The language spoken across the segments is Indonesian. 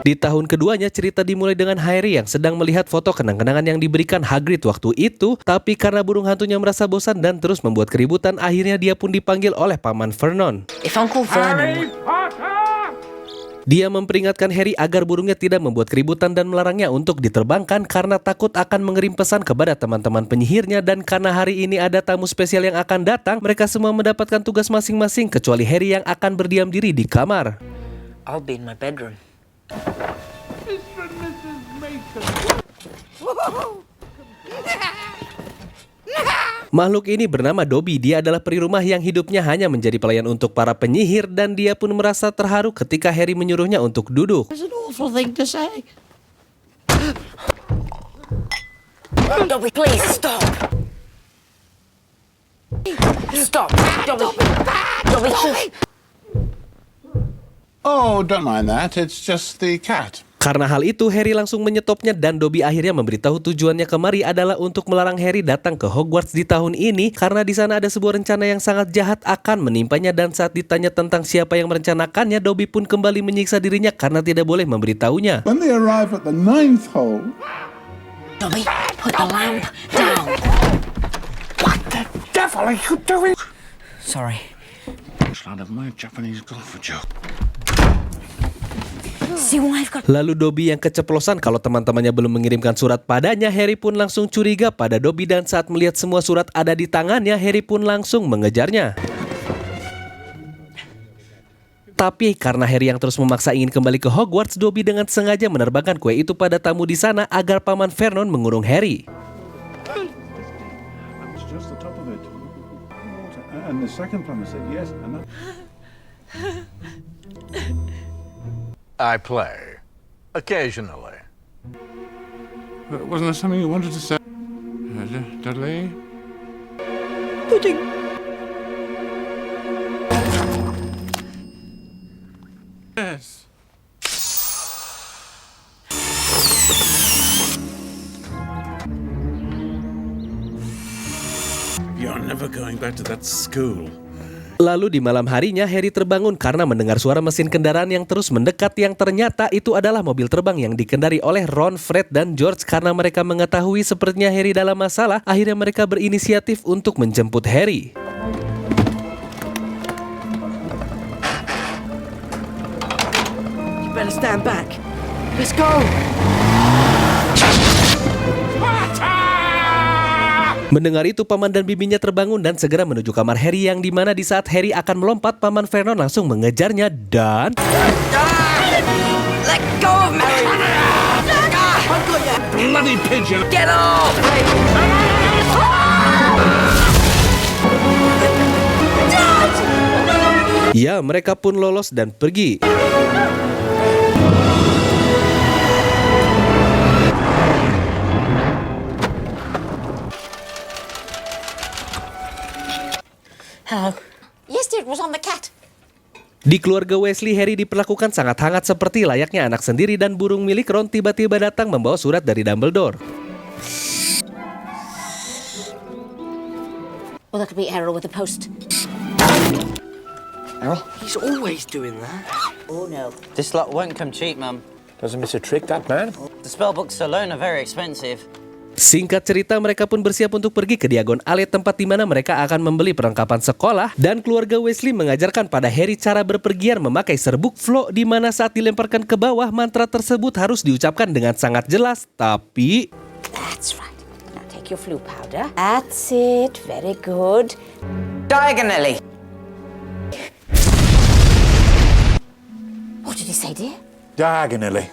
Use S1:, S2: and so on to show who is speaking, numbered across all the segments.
S1: Di tahun keduanya, cerita dimulai dengan Harry yang sedang melihat foto kenang-kenangan yang diberikan Hagrid waktu itu, tapi karena burung hantunya merasa bosan dan terus membuat keributan, akhirnya dia pun dipanggil oleh Paman Vernon.
S2: If Uncle Vernon...
S1: Dia memperingatkan Harry agar burungnya tidak membuat keributan dan melarangnya untuk diterbangkan karena takut akan mengirim pesan kepada teman-teman penyihirnya, dan karena hari ini ada tamu spesial yang akan datang, mereka semua mendapatkan tugas masing-masing kecuali Harry yang akan berdiam diri di kamar.
S2: I'll be in my bedroom.
S1: Makhluk ini bernama Dobby. Dia adalah peri rumah yang hidupnya hanya menjadi pelayan untuk para penyihir, dan dia pun merasa terharu ketika Harry menyuruhnya untuk duduk.
S3: It's an awful thing to say.
S2: Dobby, please, stop! Stop! Dobby! Dobby!
S4: Oh, don't mind that. It's just the cat.
S1: Karena hal itu, Harry langsung menyetopnya dan Dobby akhirnya memberitahu tujuannya kemari adalah untuk melarang Harry datang ke Hogwarts di tahun ini karena di sana ada sebuah rencana yang sangat jahat akan menimpanya, dan saat ditanya tentang siapa yang merencanakannya, Dobby pun kembali menyiksa dirinya karena tidak boleh memberitahunya.
S4: When they arrive at the 9th hole...
S2: Dobby, put the lamp down.
S4: What the devil are you doing?
S2: Sorry.
S4: It's out of my Japanese golfer joke.
S2: See what I've got?
S1: Lalu Dobby yang keceplosan kalau teman-temannya belum mengirimkan surat padanya. Harry pun langsung curiga pada Dobby, dan saat melihat semua surat ada di tangannya, Harry pun langsung mengejarnya. Tapi karena Harry yang terus memaksa ingin kembali ke Hogwarts, Dobby dengan sengaja menerbangkan kue itu pada tamu di sana agar Paman Vernon mengurung Harry.
S4: It's just the top of it. And the second plumber said yes, and that...
S5: I play. Occasionally.
S4: Wasn't there something you wanted to say? Dudley?
S3: Pudding.
S4: Yes. You're never going back to that school.
S1: Lalu di malam harinya, Harry terbangun karena mendengar suara mesin kendaraan yang terus mendekat, yang ternyata itu adalah mobil terbang yang dikendari oleh Ron, Fred, dan George. Karena mereka mengetahui sepertinya Harry dalam masalah, akhirnya mereka berinisiatif untuk menjemput Harry.
S3: You better stand back. Let's go.
S1: Mendengar itu, Paman dan bibinya terbangun dan segera menuju kamar Harry, yang dimana di saat Harry akan melompat, Paman Vernon langsung mengejarnya dan...
S2: Let go of me!
S4: Bloody pigeon!
S2: Get off!
S1: Ya, mereka pun lolos dan pergi.
S2: Hello. Yes, dear, it was on the cat.
S1: Di keluarga Weasley, Harry diperlakukan sangat hangat seperti layaknya anak sendiri, dan burung milik Ron tiba-tiba datang membawa surat dari Dumbledore.
S2: Well, that'll be Errol with the post.
S6: Errol?
S3: He's always doing that.
S2: Oh, no.
S6: This lot won't come cheap, Mum.
S4: Doesn't miss a trick, that man.
S6: The spellbooks alone are very expensive.
S1: Singkat cerita, mereka pun bersiap untuk pergi ke Diagon Alley, tempat di mana mereka akan membeli perlengkapan sekolah, dan keluarga Weasley mengajarkan pada Harry cara berpergian memakai serbuk Flo, di mana saat dilemparkan ke bawah, mantra tersebut harus diucapkan dengan sangat jelas, tapi...
S2: That's right. Now take your flu powder. That's it. Very good.
S6: Diagonally.
S2: What did he say, dear?
S4: Diagonally.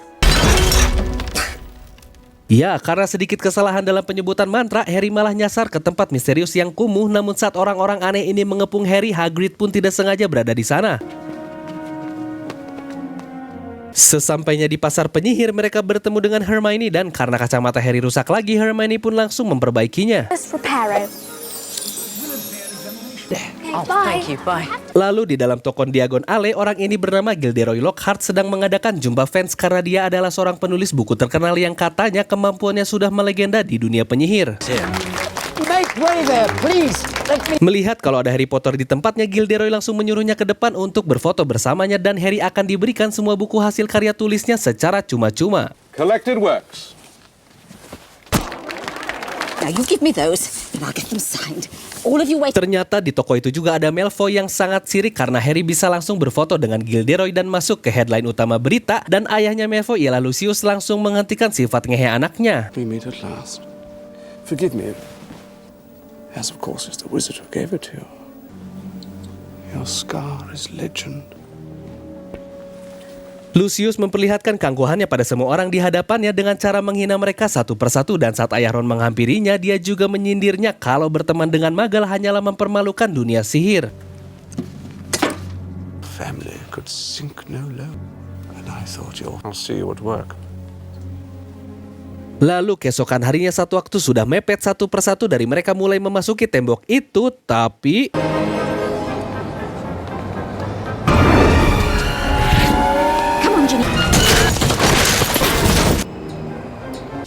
S1: Ya, karena sedikit kesalahan dalam penyebutan mantra, Harry malah nyasar ke tempat misterius yang kumuh. Namun saat orang-orang aneh ini mengepung Harry, Hagrid pun tidak sengaja berada di sana. Sesampainya di pasar penyihir, mereka bertemu dengan Hermione, dan karena kacamata Harry rusak lagi, Hermione pun langsung memperbaikinya.
S6: Oh, thank you. Bye.
S1: Lalu di dalam toko Diagon Alley, orang ini bernama Gilderoy Lockhart sedang mengadakan jumpa fans karena dia adalah seorang penulis buku terkenal yang katanya kemampuannya sudah melegenda di dunia penyihir.
S3: Make Way there, please. Let me.
S1: Melihat kalau ada Harry Potter di tempatnya, Gilderoy langsung menyuruhnya ke depan untuk berfoto bersamanya dan Harry akan diberikan semua buku hasil karya tulisnya secara cuma-cuma.
S4: Collected works.
S2: Now you give me those, and I'll get them signed. All of you wait.
S1: Ternyata di toko itu juga ada Malfoy yang sangat sirik karena Harry bisa langsung berfoto dengan Gilderoy dan masuk ke headline utama berita, dan ayahnya Malfoy ialah Lucius langsung menghentikan sifat ngehe anaknya.
S7: We meet at last. Forgive me, as of course it's the wizard who gave it to you. Your scar is legend.
S1: Lucius memperlihatkan keangkuhannya pada semua orang di hadapannya dengan cara menghina mereka satu persatu, dan saat ayah Ron menghampirinya, dia juga menyindirnya kalau berteman dengan Muggle hanyalah mempermalukan dunia sihir.
S7: Family could sink no lower, and I thought I'll see you at work.
S1: Lalu keesokan harinya saat waktu sudah mepet, satu persatu dari mereka mulai memasuki tembok itu, tapi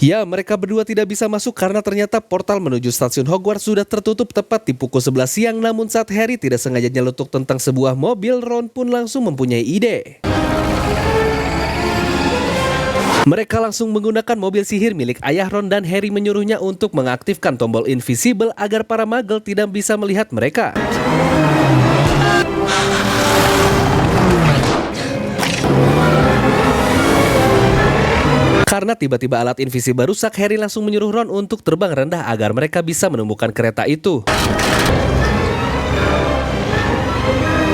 S1: ya, mereka berdua tidak bisa masuk karena ternyata portal menuju stasiun Hogwarts sudah tertutup tepat di pukul 11 siang. Namun saat Harry tidak sengaja nyeletuk tentang sebuah mobil, Ron pun langsung mempunyai ide. Mereka langsung menggunakan mobil sihir milik ayah Ron dan Harry menyuruhnya untuk mengaktifkan tombol invisible agar para Muggle tidak bisa melihat mereka. Karena tiba-tiba alat invisible rusak, Harry langsung menyuruh Ron untuk terbang rendah agar mereka bisa menemukan kereta itu.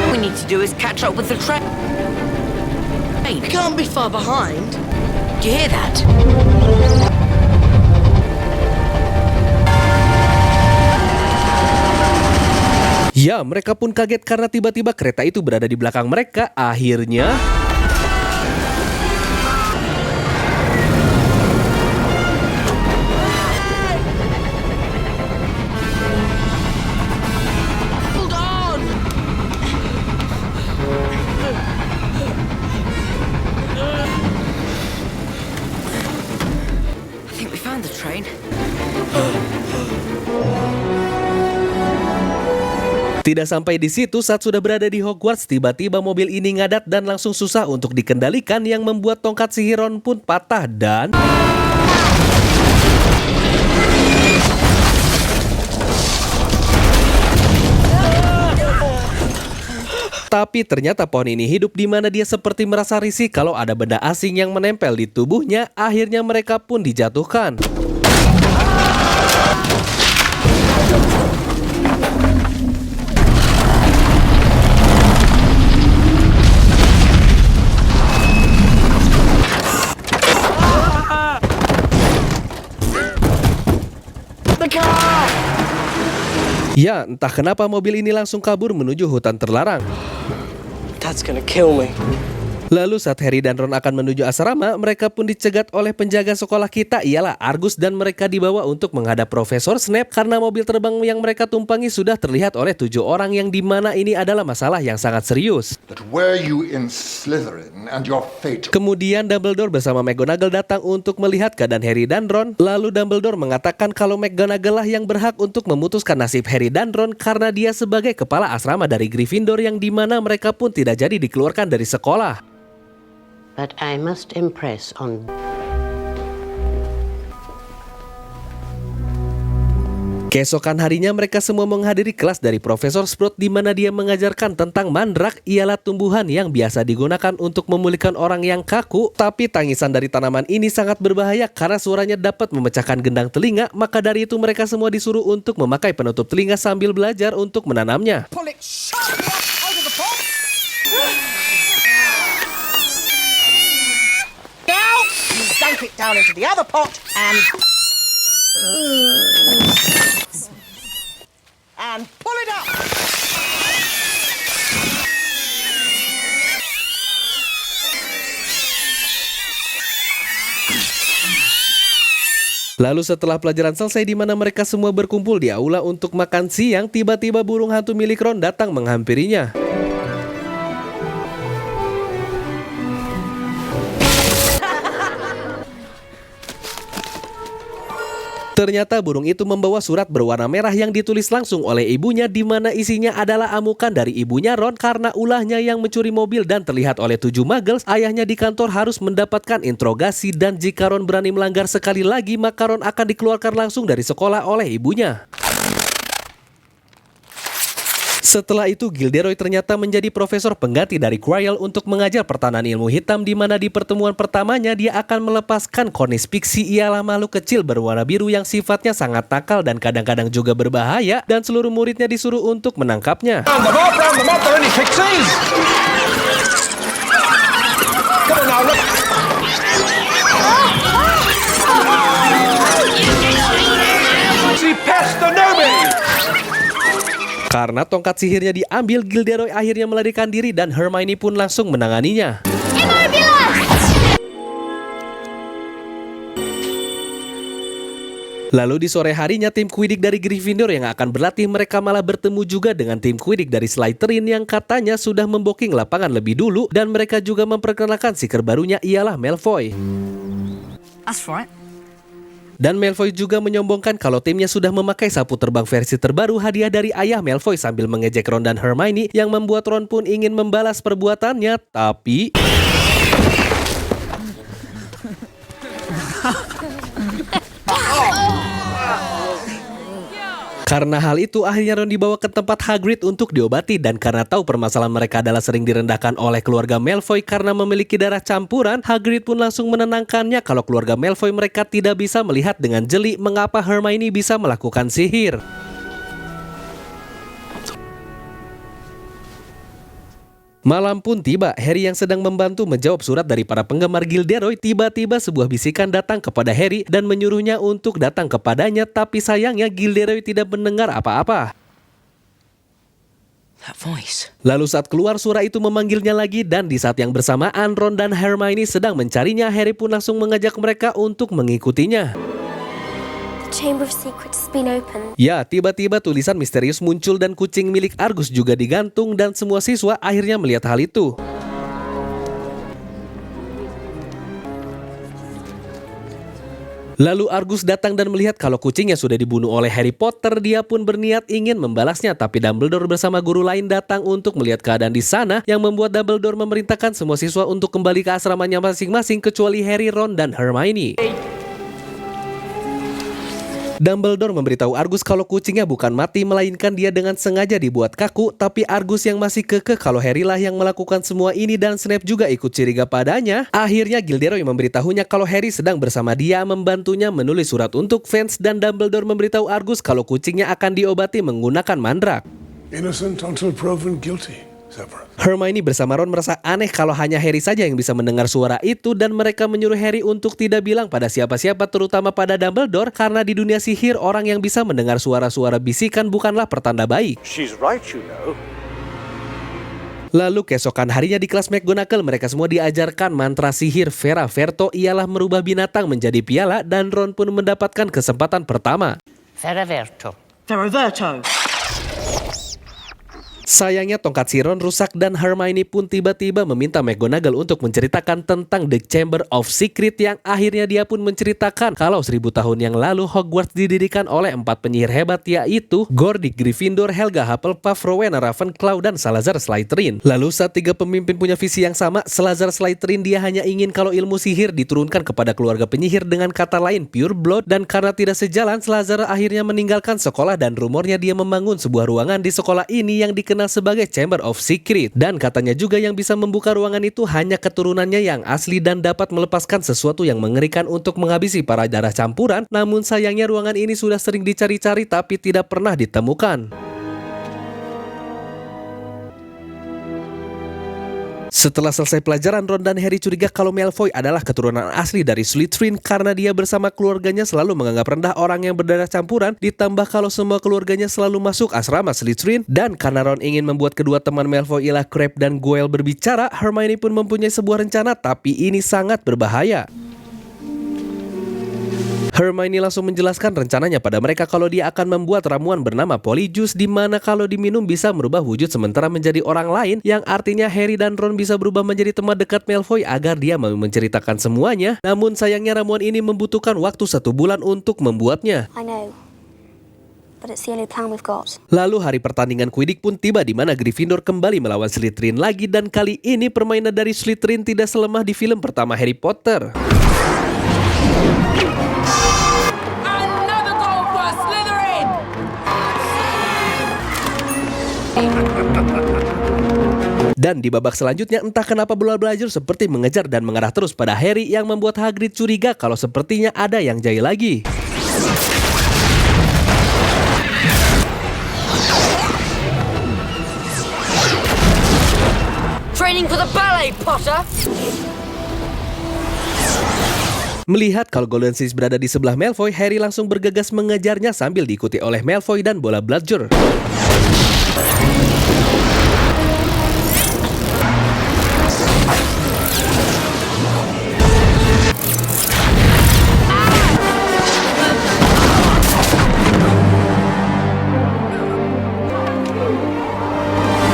S3: We need to do is catch up with the train. We can't be far behind. Do you hear that?
S1: Ya, mereka pun kaget karena tiba-tiba kereta itu berada di belakang mereka. Akhirnya
S3: Hold on. I think we found the train.
S1: tidak sampai di situ, saat sudah berada di Hogwarts, tiba-tiba mobil ini ngadat dan langsung susah untuk dikendalikan yang membuat tongkat sihir Ron pun patah dan tapi ternyata pohon ini hidup, di mana dia seperti merasa risih kalau ada benda asing yang menempel di tubuhnya. Akhirnya mereka pun dijatuhkan. Ya, entah kenapa mobil ini langsung kabur menuju hutan terlarang.
S3: Dad's gonna kill me.
S1: Lalu saat Harry dan Ron akan menuju asrama, mereka pun dicegat oleh penjaga sekolah kita, ialah Argus, dan mereka dibawa untuk menghadap Profesor Snape karena mobil terbang yang mereka tumpangi sudah terlihat oleh 7 orang, yang dimana ini adalah masalah yang sangat serius.
S8: But were you in Slytherin and your fate?
S1: Kemudian Dumbledore bersama McGonagall datang untuk melihat keadaan Harry dan Ron. Lalu Dumbledore mengatakan kalau McGonagall lah yang berhak untuk memutuskan nasib Harry dan Ron karena dia sebagai kepala asrama dari Gryffindor, yang dimana mereka pun tidak jadi dikeluarkan dari sekolah.
S9: But I must impress on...
S1: Keesokan harinya mereka semua menghadiri kelas dari Profesor Sprout, di mana dia mengajarkan tentang mandrak, ialah tumbuhan yang biasa digunakan untuk memulihkan orang yang kaku. Tapi tangisan dari tanaman ini sangat berbahaya karena suaranya dapat memecahkan gendang telinga. Maka dari itu mereka semua disuruh untuk memakai penutup telinga sambil belajar untuk menanamnya.
S3: Pull it sharply out of the pot. Now, you dunk it down into the other pot and pull it up.
S1: Lalu setelah pelajaran selesai, di mana mereka semua berkumpul di aula untuk makan siang, tiba-tiba burung hantu milik Ron datang menghampirinya. Ternyata burung itu membawa surat berwarna merah yang ditulis langsung oleh ibunya, di mana isinya adalah amukan dari ibunya Ron karena ulahnya yang mencuri mobil dan terlihat oleh 7 muggles. Ayahnya di kantor harus mendapatkan interogasi dan jika Ron berani melanggar sekali lagi maka Ron akan dikeluarkan langsung dari sekolah oleh ibunya. Setelah itu, Gilderoy ternyata menjadi profesor pengganti dari Quirrell untuk mengajar pertahanan ilmu hitam, di mana di pertemuan pertamanya dia akan melepaskan Cornus Pixie, ialah makhluk kecil berwarna biru yang sifatnya sangat nakal dan kadang-kadang juga berbahaya, dan seluruh muridnya disuruh untuk menangkapnya. Karena tongkat sihirnya diambil, Gilderoy akhirnya melarikan diri dan Hermione pun langsung menanganinya. Lalu di sore harinya tim Quidditch dari Gryffindor yang akan berlatih, mereka malah bertemu juga dengan tim Quidditch dari Slytherin yang katanya sudah membooking lapangan lebih dulu, dan mereka juga memperkenalkan seeker barunya ialah Malfoy.
S3: That's right.
S1: Dan Malfoy juga menyombongkan kalau timnya sudah memakai sapu terbang versi terbaru, hadiah dari ayah Malfoy, sambil mengejek Ron dan Hermione yang membuat Ron pun ingin membalas perbuatannya, tapi karena hal itu akhirnya Ron dibawa ke tempat Hagrid untuk diobati, dan karena tahu permasalahan mereka adalah sering direndahkan oleh keluarga Malfoy karena memiliki darah campuran, Hagrid pun langsung menenangkannya kalau keluarga Malfoy mereka tidak bisa melihat dengan jeli mengapa Hermione bisa melakukan sihir. Malam pun tiba, Harry yang sedang membantu menjawab surat dari para penggemar Gilderoy, tiba-tiba sebuah bisikan datang kepada Harry dan menyuruhnya untuk datang kepadanya, tapi sayangnya Gilderoy tidak mendengar apa-apa.
S3: That voice.
S1: Lalu saat keluar, suara itu memanggilnya lagi, dan di saat yang bersamaan Ron dan Hermione sedang mencarinya, Harry pun langsung mengajak mereka untuk mengikutinya.
S10: Chamber of Secrets has been opened.
S1: Ya, tiba-tiba tulisan misterius muncul dan kucing milik Argus juga digantung, dan semua siswa akhirnya melihat hal itu. Lalu Argus datang dan melihat kalau kucingnya sudah dibunuh oleh Harry Potter. Dia pun berniat ingin membalasnya, tapi Dumbledore bersama guru lain datang untuk melihat keadaan di sana, yang membuat Dumbledore memerintahkan semua siswa untuk kembali ke asramanya masing-masing kecuali Harry, Ron, dan Hermione. Dumbledore memberitahu Argus kalau kucingnya bukan mati, melainkan dia dengan sengaja dibuat kaku, tapi Argus yang masih kekeh kalau Harry lah yang melakukan semua ini, dan Snape juga ikut curiga padanya. Akhirnya Gilderoy memberitahunya kalau Harry sedang bersama dia membantunya menulis surat untuk fans, dan Dumbledore memberitahu Argus kalau kucingnya akan diobati menggunakan mandrak.
S7: Innocent until proven guilty, Severus.
S1: Hermione bersama Ron merasa aneh kalau hanya Harry saja yang bisa mendengar suara itu, dan mereka menyuruh Harry untuk tidak bilang pada siapa-siapa, terutama pada Dumbledore, karena di dunia sihir orang yang bisa mendengar suara-suara bisikan bukanlah pertanda baik.
S7: She's right, you know.
S1: Lalu keesokan harinya di kelas McGonagall, mereka semua diajarkan mantra sihir Vera Verto, ialah merubah binatang menjadi piala, dan Ron pun mendapatkan kesempatan pertama.
S9: Vera Verto.
S3: Ferroverto.
S1: Sayangnya tongkat si Ron rusak, dan Hermione pun tiba-tiba meminta McGonagall untuk menceritakan tentang The Chamber of Secrets, yang akhirnya dia pun menceritakan kalau 1000 tahun yang lalu Hogwarts didirikan oleh 4 penyihir hebat, yaitu Gordic Gryffindor, Helga Hufflepuff, Rowena Ravenclaw, dan Salazar Slytherin. Lalu saat 3 pemimpin punya visi yang sama, Salazar Slytherin dia hanya ingin kalau ilmu sihir diturunkan kepada keluarga penyihir, dengan kata lain pure blood, dan karena tidak sejalan, Salazar akhirnya meninggalkan sekolah, dan rumornya dia membangun sebuah ruangan di sekolah ini yang dikenal sebagai Chamber of Secrets, dan katanya juga yang bisa membuka ruangan itu hanya keturunannya yang asli dan dapat melepaskan sesuatu yang mengerikan untuk menghabisi para darah campuran. Namun sayangnya ruangan ini sudah sering dicari-cari tapi tidak pernah ditemukan. Setelah selesai pelajaran, Ron dan Harry curiga kalau Malfoy adalah keturunan asli dari Slytherin karena dia bersama keluarganya selalu menganggap rendah orang yang berdarah campuran, ditambah kalau semua keluarganya selalu masuk asrama Slytherin. Dan karena Ron ingin membuat kedua teman Malfoy ialah Crabbe dan Goyle berbicara, Hermione pun mempunyai sebuah rencana, tapi ini sangat berbahaya. Hermione langsung menjelaskan rencananya pada mereka kalau dia akan membuat ramuan bernama Polyjuice di mana kalau diminum bisa merubah wujud sementara menjadi orang lain, yang artinya Harry dan Ron bisa berubah menjadi teman dekat Malfoy agar dia mau menceritakan semuanya. Namun sayangnya ramuan ini membutuhkan waktu 1 bulan untuk membuatnya.
S10: I know. But it's the only plan we've got.
S1: Lalu hari pertandingan Quidditch pun tiba di mana Gryffindor kembali melawan Slytherin lagi, dan kali ini permainan dari Slytherin tidak selemah di film pertama Harry Potter.
S3: Another goal for Slytherin!
S1: Dan di babak selanjutnya entah kenapa bola belajar seperti mengejar dan mengarah terus pada Harry yang membuat Hagrid curiga kalau sepertinya ada yang jahil lagi.
S3: Training for the ballet, Potter!
S1: Melihat kalau Golden Six berada di sebelah Malfoy, Harry langsung bergegas mengejarnya sambil diikuti oleh Malfoy dan bola Bludger.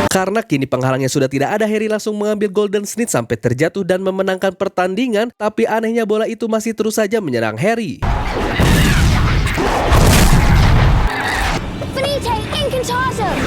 S1: Karena kini penghalangnya sudah tidak ada, Harry langsung mengambil Golden Snitch sampai terjatuh dan memenangkan pertandingan. Tapi anehnya bola itu masih terus saja menyerang Harry.
S10: Finite incantatem!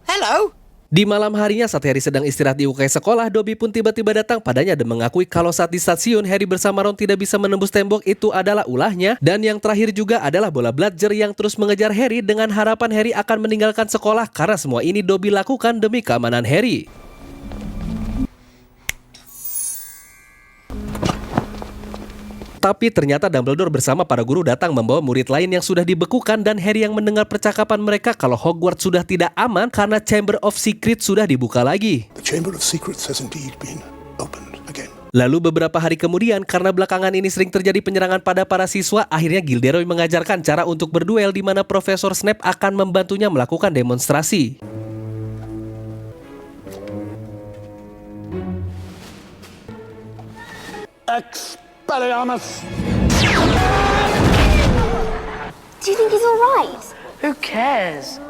S3: Hello!
S1: Di malam harinya saat Harry sedang istirahat di UKS sekolah, Dobby pun tiba-tiba datang padanya dan mengakui kalau saat di stasiun Harry bersama Ron tidak bisa menembus tembok itu adalah ulahnya. Dan yang terakhir juga adalah bola Bludger yang terus mengejar Harry dengan harapan Harry akan meninggalkan sekolah, karena semua ini Dobby lakukan demi keamanan Harry. Tapi ternyata Dumbledore bersama para guru datang membawa murid lain yang sudah dibekukan, dan Harry yang mendengar percakapan mereka kalau Hogwarts sudah tidak aman karena Chamber of Secrets sudah dibuka lagi.
S7: The Chamber of Secrets has indeed been opened again.
S1: Lalu beberapa hari kemudian, karena belakangan ini sering terjadi penyerangan pada para siswa, akhirnya Gilderoy mengajarkan cara untuk berduel di mana Profesor Snape akan membantunya melakukan demonstrasi.
S7: Expelliarmus!
S10: Do you think he's alright?
S3: Who cares?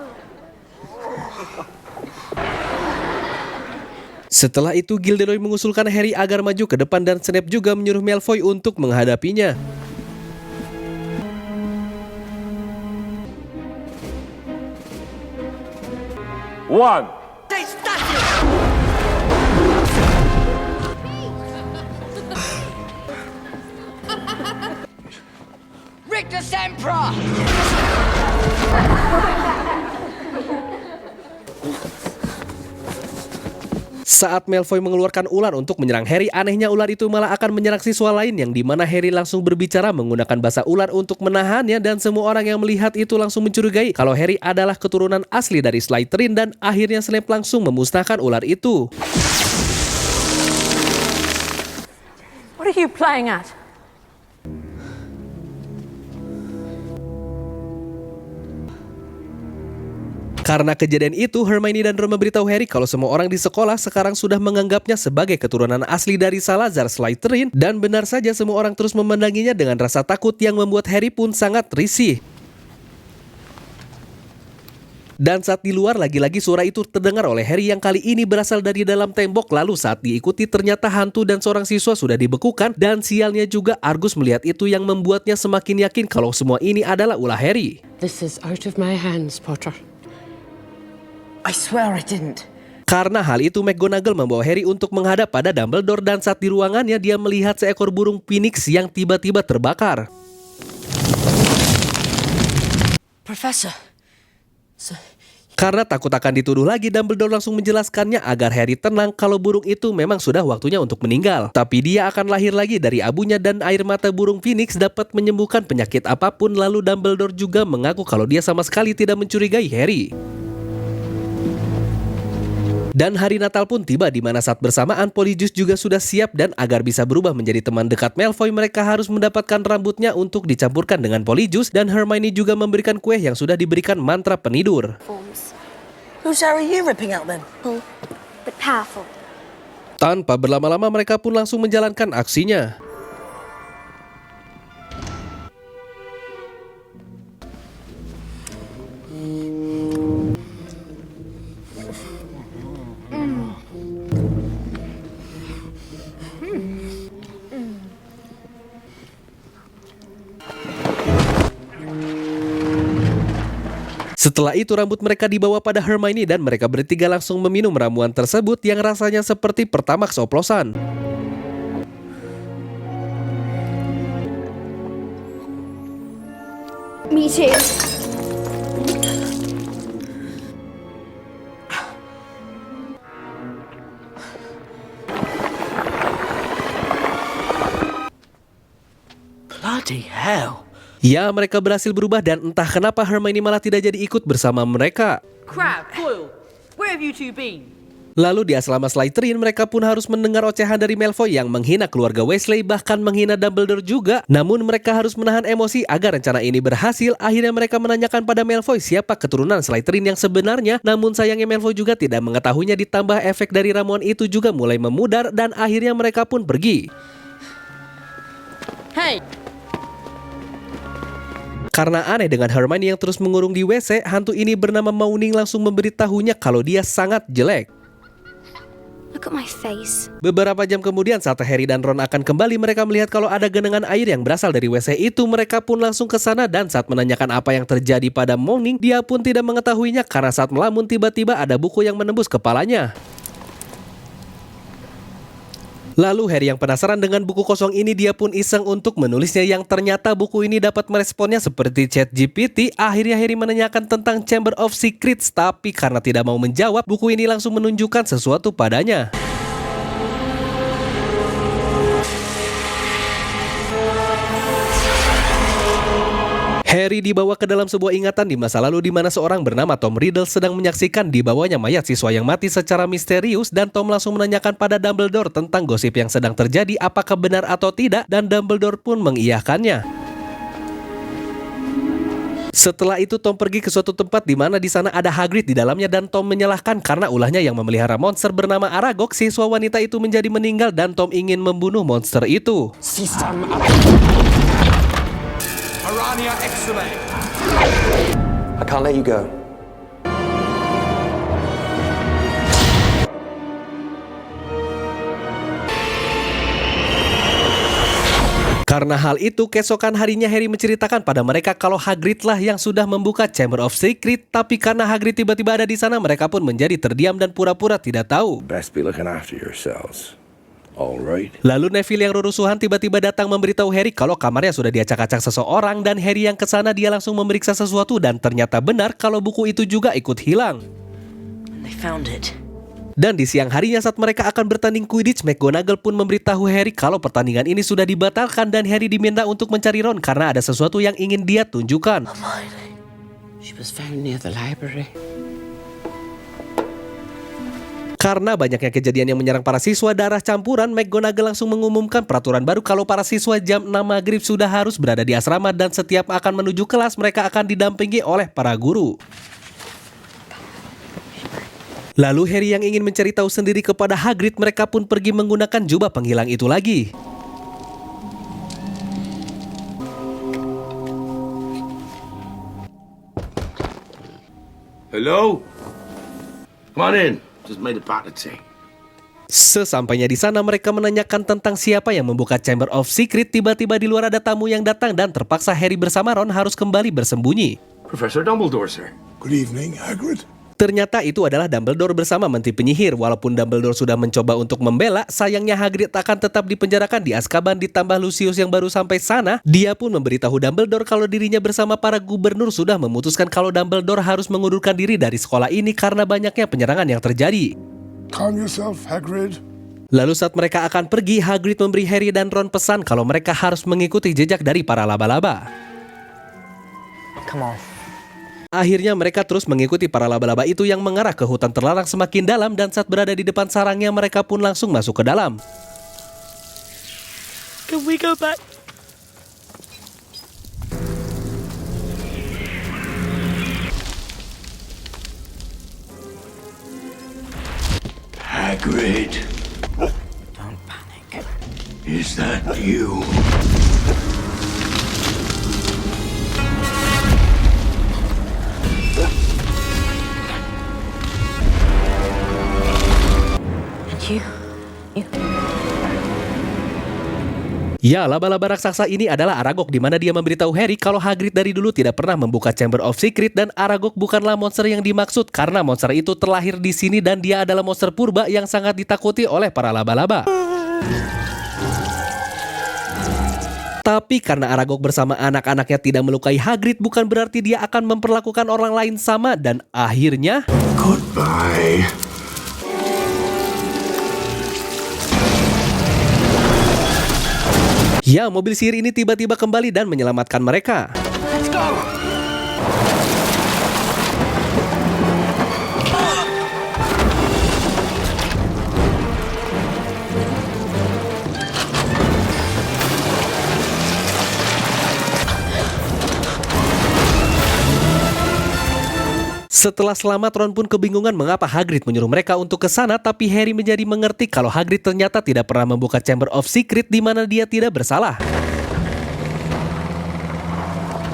S1: Setelah itu Gilderoy mengusulkan Harry agar maju ke depan dan Snape juga menyuruh Malfoy untuk menghadapinya.
S7: One!
S3: Stay static! Rictus Sempra!
S1: Saat Malfoy mengeluarkan ular untuk menyerang Harry, anehnya ular itu malah akan menyerang siswa lain, yang dimana Harry langsung berbicara menggunakan bahasa ular untuk menahannya, dan semua orang yang melihat itu langsung mencurigai kalau Harry adalah keturunan asli dari Slytherin, dan akhirnya Snape langsung memusnahkan ular itu.
S3: What are you playing at?
S1: Karena kejadian itu, Hermione dan Ron memberitahu Harry kalau semua orang di sekolah sekarang sudah menganggapnya sebagai keturunan asli dari Salazar Slytherin, dan benar saja semua orang terus memandanginya dengan rasa takut yang membuat Harry pun sangat risih. Dan saat di luar, lagi-lagi suara itu terdengar oleh Harry yang kali ini berasal dari dalam tembok. Lalu saat diikuti ternyata hantu dan seorang siswa sudah dibekukan, dan sialnya juga Argus melihat itu yang membuatnya semakin yakin kalau semua ini adalah ulah Harry.
S9: This is out of my hands, Potter.
S3: I swear I didn't.
S1: Karena hal itu, McGonagall membawa Harry untuk menghadap pada Dumbledore, dan saat di ruangannya dia melihat seekor burung phoenix yang tiba-tiba terbakar.
S3: Professor.
S1: Karena takut akan dituduh lagi, Dumbledore langsung menjelaskannya agar Harry tenang kalau burung itu memang sudah waktunya untuk meninggal. Tapi dia akan lahir lagi dari abunya, dan air mata burung phoenix dapat menyembuhkan penyakit apapun. Lalu Dumbledore juga mengaku kalau dia sama sekali tidak mencurigai Harry. Dan hari Natal pun tiba di mana saat bersamaan Polyjuice juga sudah siap dan agar bisa berubah menjadi teman dekat Malfoy mereka harus mendapatkan rambutnya untuk dicampurkan dengan Polyjuice dan Hermione juga memberikan kue yang sudah diberikan mantra penidur.
S10: Forms.
S3: Whose hair are you ripping out then?
S10: Full, but powerful.
S1: Tanpa berlama-lama mereka pun langsung menjalankan aksinya. Setelah itu rambut mereka dibawa pada Hermione dan mereka bertiga langsung meminum ramuan tersebut yang rasanya seperti Pertamax oplosan.
S10: Me too.
S3: Bloody hell.
S1: Ya, mereka berhasil berubah dan entah kenapa Hermione malah tidak jadi ikut bersama mereka.
S3: Crab, Goyle, where have you two been?
S1: Lalu di asrama Slytherin mereka pun harus mendengar ocehan dari Malfoy yang menghina keluarga Weasley bahkan menghina Dumbledore juga. Namun mereka harus menahan emosi agar rencana ini berhasil. Akhirnya mereka menanyakan pada Malfoy siapa keturunan Slytherin yang sebenarnya. Namun sayangnya Malfoy juga tidak mengetahuinya, ditambah efek dari ramuan itu juga mulai memudar dan akhirnya mereka pun pergi.
S3: Hey.
S1: Karena aneh dengan Hermione yang terus mengurung di WC, hantu ini bernama Mauning langsung memberitahunya kalau dia sangat jelek.
S10: Look at my face.
S1: Beberapa jam kemudian saat Harry dan Ron akan kembali, mereka melihat kalau ada genangan air yang berasal dari WC itu. Mereka pun langsung ke sana dan saat menanyakan apa yang terjadi pada Mauning, dia pun tidak mengetahuinya karena saat melamun tiba-tiba ada buku yang menembus kepalanya. Lalu Harry yang penasaran dengan buku kosong ini, dia pun iseng untuk menulisnya yang ternyata buku ini dapat meresponnya seperti ChatGPT. Akhirnya Harry menanyakan tentang Chamber of Secrets, tapi karena tidak mau menjawab, buku ini langsung menunjukkan sesuatu padanya. Harry dibawa ke dalam sebuah ingatan di masa lalu di mana seorang bernama Tom Riddle sedang menyaksikan di bawahnya mayat siswa yang mati secara misterius dan Tom langsung menanyakan pada Dumbledore tentang gosip yang sedang terjadi apakah benar atau tidak dan Dumbledore pun mengiyakannya. Setelah itu Tom pergi ke suatu tempat di mana di sana ada Hagrid di dalamnya dan Tom menyalahkan karena ulahnya yang memelihara monster bernama Aragog. Siswa wanita itu menjadi meninggal dan Tom ingin membunuh monster itu.
S7: I can't let you go.
S1: Karena hal itu, keesokan harinya Harry menceritakan pada mereka kalau Hagrid lah yang sudah membuka Chamber of Secrets. Tapi karena Hagrid tiba-tiba ada di sana, mereka pun menjadi terdiam dan pura-pura tidak tahu.
S7: Best be looking after yourselves. All right.
S1: Lalu Neville yang rurusuhan tiba-tiba datang memberitahu Harry kalau kamarnya sudah diacak-acak seseorang dan Harry yang kesana dia langsung memeriksa sesuatu dan ternyata benar kalau buku itu juga ikut hilang.
S3: They found it.
S1: Dan di siang harinya saat mereka akan bertanding Quidditch, McGonagall pun memberitahu Harry kalau pertandingan ini sudah dibatalkan dan Harry diminta untuk mencari Ron karena ada sesuatu yang ingin dia tunjukkan.
S9: She was found near the library.
S1: Karena banyaknya kejadian yang menyerang para siswa darah campuran, McGonagall langsung mengumumkan peraturan baru kalau para siswa jam 6 maghrib sudah harus berada di asrama dan setiap akan menuju kelas mereka akan didampingi oleh para guru. Lalu Harry yang ingin mencari tahu sendiri kepada Hagrid, mereka pun pergi menggunakan jubah penghilang itu lagi.
S7: Hello? Come on in. Just made a pot of tea.
S1: Sesampainya di sana mereka menanyakan tentang siapa yang membuka Chamber of Secrets. Tiba-tiba di luar ada tamu yang datang dan terpaksa Harry bersama Ron harus kembali bersembunyi.
S7: Professor Dumbledore, sir.
S8: Good evening, Hagrid.
S1: Ternyata itu adalah Dumbledore bersama menteri penyihir. Walaupun Dumbledore sudah mencoba untuk membela, sayangnya Hagrid akan tetap dipenjarakan di Azkaban. Ditambah Lucius yang baru sampai sana, dia pun memberitahu Dumbledore kalau dirinya bersama para gubernur sudah memutuskan kalau Dumbledore harus mengundurkan diri dari sekolah ini karena banyaknya penyerangan yang terjadi.
S8: Calm yourself, Hagrid.
S1: Lalu saat mereka akan pergi, Hagrid memberi Harry dan Ron pesan kalau mereka harus mengikuti jejak dari para laba-laba.
S6: Come on.
S1: Akhirnya mereka terus mengikuti para laba-laba itu yang mengarah ke hutan terlarang semakin dalam, dan saat berada di depan sarangnya mereka pun langsung masuk ke dalam.
S3: Can we go back?
S8: Hagrid,
S6: Don't panic.
S8: is that you?
S6: And you?
S1: Ya, laba-laba raksasa ini adalah Aragog, di mana dia memberitahu Harry kalau Hagrid dari dulu tidak pernah membuka Chamber of Secret, dan Aragog bukanlah monster yang dimaksud karena monster itu terlahir di sini dan dia adalah monster purba yang sangat ditakuti oleh para laba-laba. Tapi karena Aragog bersama anak-anaknya tidak melukai Hagrid, bukan berarti dia akan memperlakukan orang lain sama, dan akhirnya
S8: Goodbye.
S1: ya, mobil sihir ini tiba-tiba kembali dan menyelamatkan mereka.
S3: Let's go!
S1: Setelah selamat, Ron pun kebingungan mengapa Hagrid menyuruh mereka untuk ke sana, tapi Harry menjadi mengerti kalau Hagrid ternyata tidak pernah membuka Chamber of Secret di mana dia tidak bersalah.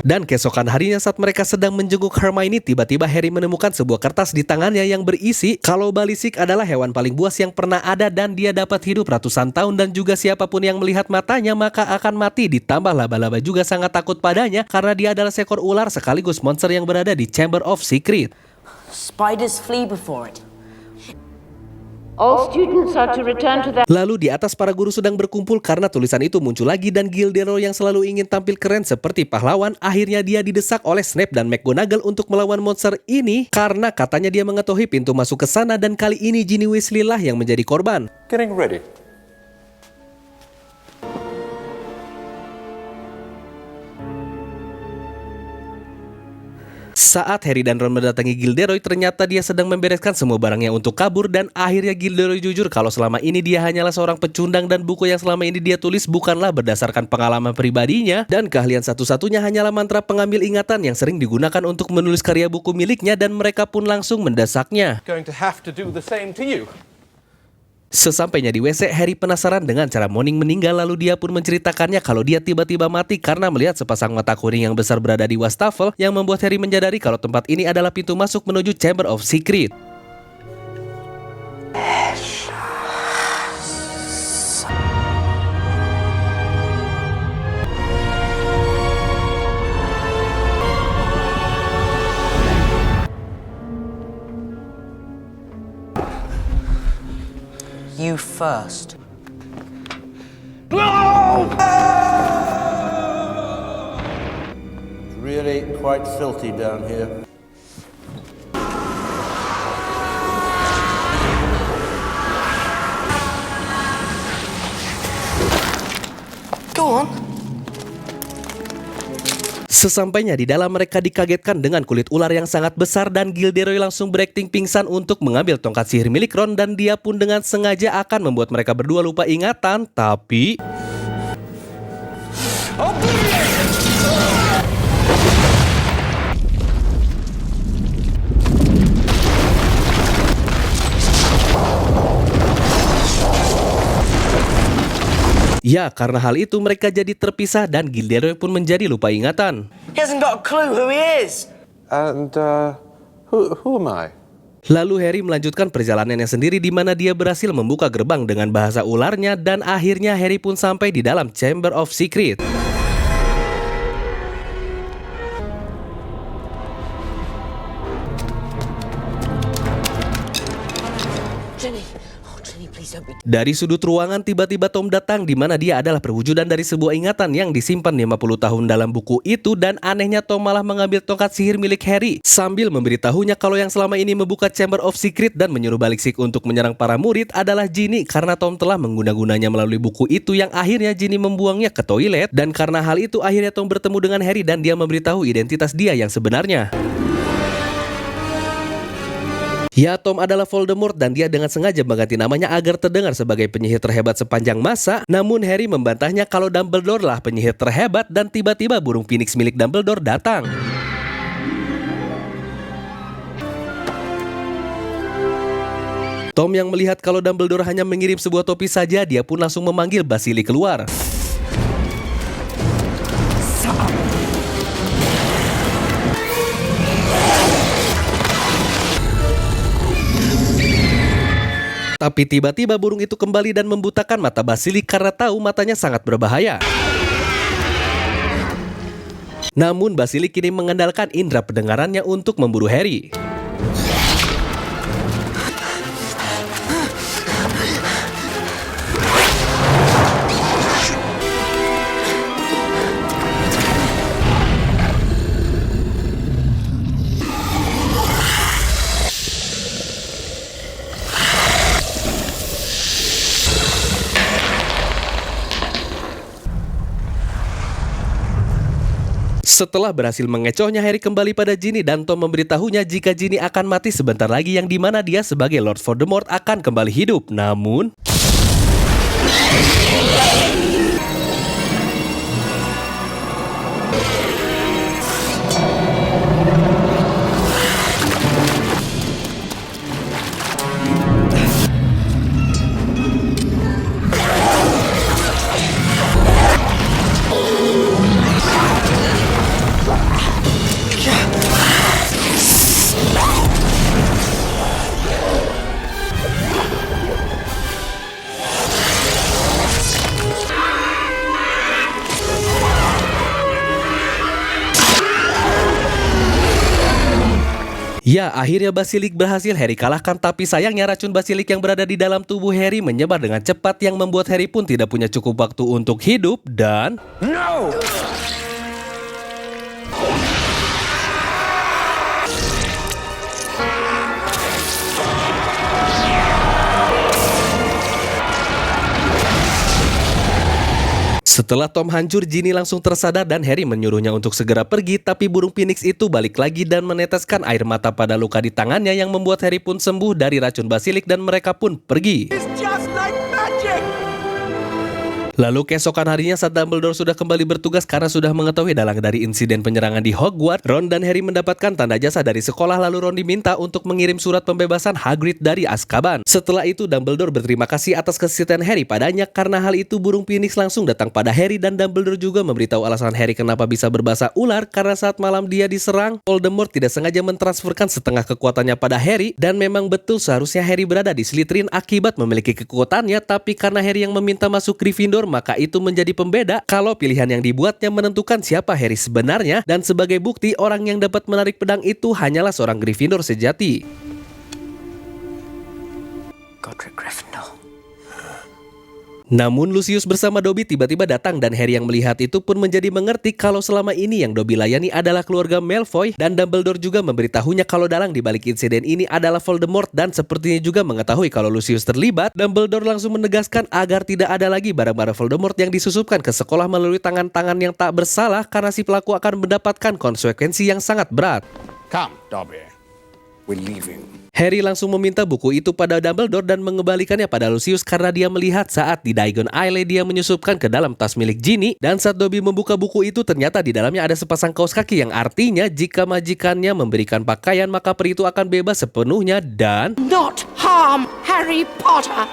S1: Dan keesokan harinya saat mereka sedang menjenguk Hermione, tiba-tiba Harry menemukan sebuah kertas di tangannya yang berisi kalau balisik adalah hewan paling buas yang pernah ada dan dia dapat hidup ratusan tahun, dan juga siapapun yang melihat matanya maka akan mati. Ditambah laba-laba juga sangat takut padanya karena dia adalah seekor ular sekaligus monster yang berada di Chamber of Secret.
S3: Spiders flee before it. All students are to return to their...
S1: Lalu di atas para guru sedang berkumpul karena tulisan itu muncul lagi, dan Gilderoy yang selalu ingin tampil keren seperti pahlawan, akhirnya dia didesak oleh Snape dan McGonagall untuk melawan monster ini karena katanya dia mengetahui pintu masuk ke sana, dan kali ini Ginny Weasley lah yang menjadi korban.
S7: Getting ready.
S1: Saat Harry dan Ron mendatangi Gilderoy, ternyata dia sedang membereskan semua barangnya untuk kabur, dan akhirnya Gilderoy jujur kalau selama ini dia hanyalah seorang pecundang dan buku yang selama ini dia tulis bukanlah berdasarkan pengalaman pribadinya, dan keahlian satu-satunya hanyalah mantra pengambil ingatan yang sering digunakan untuk menulis karya buku miliknya, dan mereka pun langsung mendesaknya.
S7: Going to have to do the same to you.
S1: Sesampainya di WC, Harry penasaran dengan cara Moaning meninggal, lalu dia pun menceritakannya kalau dia tiba-tiba mati karena melihat sepasang mata kuning yang besar berada di wastafel, yang membuat Harry menyadari kalau tempat ini adalah pintu masuk menuju Chamber of Secret.
S6: You first.
S11: Really quite filthy down here.
S3: Go on.
S1: Sesampainya di dalam, mereka dikagetkan dengan kulit ular yang sangat besar, dan Gilderoy langsung berakting pingsan untuk mengambil tongkat sihir milik Ron, dan dia pun dengan sengaja akan membuat mereka berdua lupa ingatan, tapi... ya, karena hal itu mereka jadi terpisah dan Gilderoy pun menjadi lupa ingatan.
S3: He hasn't got a clue who he is.
S7: And, who am I?
S1: Lalu Harry melanjutkan perjalanannya sendiri di mana dia berhasil membuka gerbang dengan bahasa ularnya, dan akhirnya Harry pun sampai di dalam Chamber of Secret.
S3: Jenny. Oh, Jenny, please don't be...
S1: Dari sudut ruangan tiba-tiba Tom datang, di mana dia adalah perwujudan dari sebuah ingatan yang disimpan 50 tahun dalam buku itu, dan anehnya Tom malah mengambil tongkat sihir milik Harry sambil memberitahunya kalau yang selama ini membuka Chamber of Secret dan menyuruh Baliksik untuk menyerang para murid adalah Ginny, karena Tom telah mengguna-gunanya melalui buku itu yang akhirnya Ginny membuangnya ke toilet, dan karena hal itu akhirnya Tom bertemu dengan Harry dan dia memberitahu identitas dia yang sebenarnya. Ya, Tom adalah Voldemort dan dia dengan sengaja mengganti namanya agar terdengar sebagai penyihir terhebat sepanjang masa. Namun Harry membantahnya kalau Dumbledore lah penyihir terhebat dan tiba-tiba burung phoenix milik Dumbledore datang. Tom yang melihat kalau Dumbledore hanya mengirim sebuah topi saja, dia pun langsung memanggil Basilisk keluar. Tapi tiba-tiba burung itu kembali dan membutakan mata Basilisk karena tahu matanya sangat berbahaya. Namun Basilisk kini mengandalkan indera pendengarannya untuk memburu Harry. Setelah berhasil mengecohnya, Harry kembali pada Ginny dan Tom memberitahunya jika Ginny akan mati sebentar lagi, yang dimana dia sebagai Lord Voldemort akan kembali hidup. Namun ya, akhirnya Basilisk berhasil Harry kalahkan, tapi sayangnya racun Basilisk yang berada di dalam tubuh Harry menyebar dengan cepat yang membuat Harry pun tidak punya cukup waktu untuk hidup dan...
S7: No!
S1: Setelah Tom hancur, Ginny langsung tersadar dan Harry menyuruhnya untuk segera pergi, tapi burung phoenix itu balik lagi dan meneteskan air mata pada luka di tangannya yang membuat Harry pun sembuh dari racun Basilisk dan mereka pun pergi. Lalu keesokan harinya saat Dumbledore sudah kembali bertugas karena sudah mengetahui dalang dari insiden penyerangan di Hogwarts, Ron dan Harry mendapatkan tanda jasa dari sekolah, lalu Ron diminta untuk mengirim surat pembebasan Hagrid dari Azkaban. Setelah itu Dumbledore berterima kasih atas kesetiaan Harry padanya. Karena hal itu burung phoenix langsung datang pada Harry dan Dumbledore juga memberitahu alasan Harry kenapa bisa berbahasa ular, karena saat malam dia diserang, Voldemort tidak sengaja mentransferkan setengah kekuatannya pada Harry, dan memang betul seharusnya Harry berada di Slytherin akibat memiliki kekuatannya, tapi karena Harry yang meminta masuk Gryffindor, maka itu menjadi pembeda kalau pilihan yang dibuatnya menentukan siapa Harry sebenarnya, dan sebagai bukti orang yang dapat menarik pedang itu hanyalah seorang Gryffindor sejati.
S6: Godric Gryffindor.
S1: Namun Lucius bersama Dobby tiba-tiba datang dan Harry yang melihat itu pun menjadi mengerti kalau selama ini yang Dobby layani adalah keluarga Malfoy, dan Dumbledore juga memberitahunya kalau dalang di balik insiden ini adalah Voldemort, dan sepertinya juga mengetahui kalau Lucius terlibat. Dumbledore langsung menegaskan agar tidak ada lagi barang-barang Voldemort yang disusupkan ke sekolah melalui tangan-tangan yang tak bersalah, karena si pelaku akan mendapatkan konsekuensi yang sangat berat.
S7: Come, Dobby. We're leaving.
S1: Harry langsung meminta buku itu pada Dumbledore dan mengembalikannya pada Lucius karena dia melihat saat di Diagon Alley dia menyusupkan ke dalam tas milik Ginny, dan saat Dobby membuka buku itu ternyata di dalamnya ada sepasang kaos kaki yang artinya jika majikannya memberikan pakaian maka peri itu akan bebas sepenuhnya dan
S2: Not harm Harry Potter.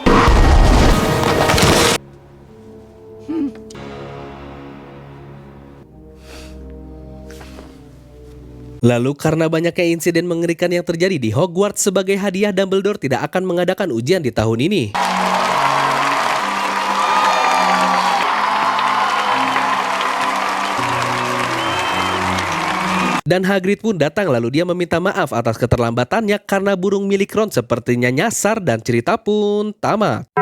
S1: Lalu karena banyaknya insiden mengerikan yang terjadi di Hogwarts, sebagai hadiah Dumbledore tidak akan mengadakan ujian di tahun ini. Dan Hagrid pun datang lalu dia meminta maaf atas keterlambatannya karena burung milik Ron sepertinya nyasar dan cerita pun tamat.